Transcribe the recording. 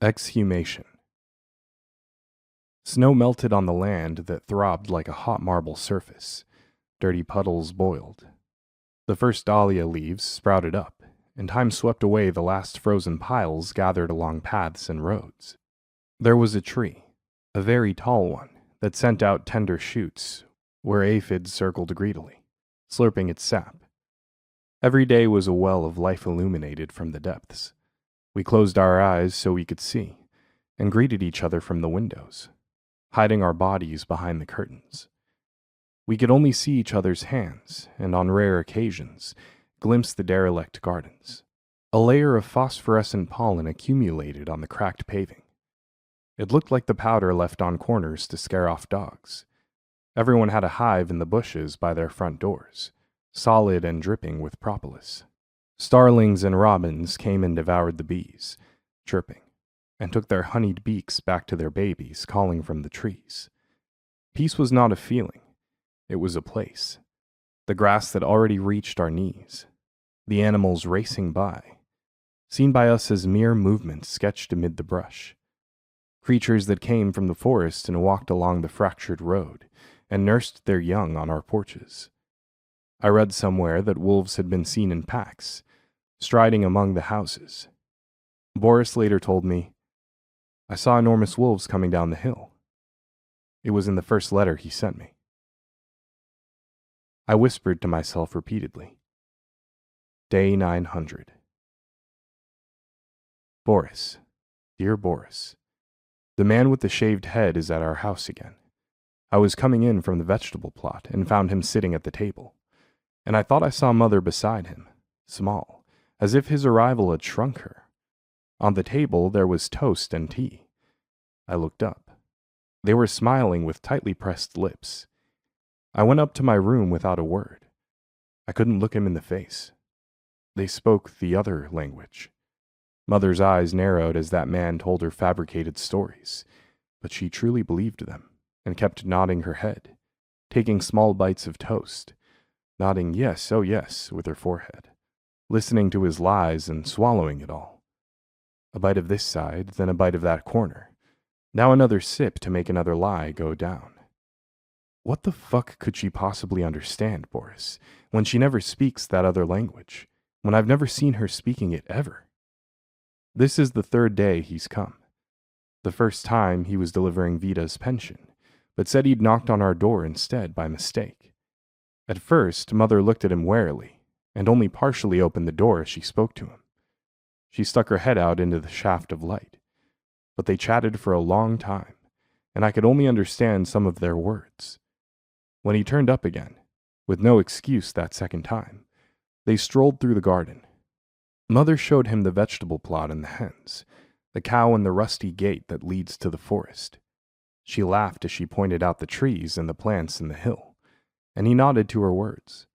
Exhumation. Snow melted on the land that throbbed like a hot marble surface. Dirty puddles boiled. The first dahlia leaves sprouted up, and time swept away the last frozen piles gathered along paths and roads. There was a tree, a very tall one, that sent out tender shoots, where aphids circled greedily, slurping its sap. Every day was a well of life illuminated from the depths. We closed our eyes so we could see, and greeted each other from the windows, hiding our bodies behind the curtains. We could only see each other's hands, and on rare occasions, glimpse the derelict gardens. A layer of phosphorescent pollen accumulated on the cracked paving. It looked like the powder left on corners to scare off dogs. Everyone had a hive in the bushes by their front doors, solid and dripping with propolis. Starlings and robins came and devoured the bees, chirping, and took their honeyed beaks back to their babies calling from the trees. Peace was not a feeling, it was a place. The grass that already reached our knees, the animals racing by, seen by us as mere movements sketched amid the brush. Creatures that came from the forest and walked along the fractured road and nursed their young on our porches. I read somewhere that wolves had been seen in packs, striding among the houses. Boris later told me, "I saw enormous wolves coming down the hill." It was in the first letter he sent me. I whispered to myself repeatedly. Day 900. Boris, dear Boris, the man with the shaved head is at our house again. I was coming in from the vegetable plot and found him sitting at the table, and I thought I saw Mother beside him, small, as if his arrival had shrunk her. On the table there was toast and tea. I looked up. They were smiling with tightly pressed lips. I went up to my room without a word. I couldn't look him in the face. They spoke the other language. Mother's eyes narrowed as that man told her fabricated stories, but she truly believed them and kept nodding her head, taking small bites of toast, nodding yes, oh yes, with her forehead, listening to his lies and swallowing it all. A bite of this side, then a bite of that corner. Now another sip to make another lie go down. What the fuck could she possibly understand, Boris, when she never speaks that other language, when I've never seen her speaking it ever? This is the third day he's come. The first time he was delivering Vita's pension, but said he'd knocked on our door instead by mistake. At first, Mother looked at him warily, and only partially opened the door as she spoke to him. She stuck her head out into the shaft of light, but they chatted for a long time, and I could only understand some of their words. When he turned up again, with no excuse that second time, they strolled through the garden. Mother showed him the vegetable plot and the hens, the cow and the rusty gate that leads to the forest. She laughed as she pointed out the trees and the plants in the hill, and he nodded to her words.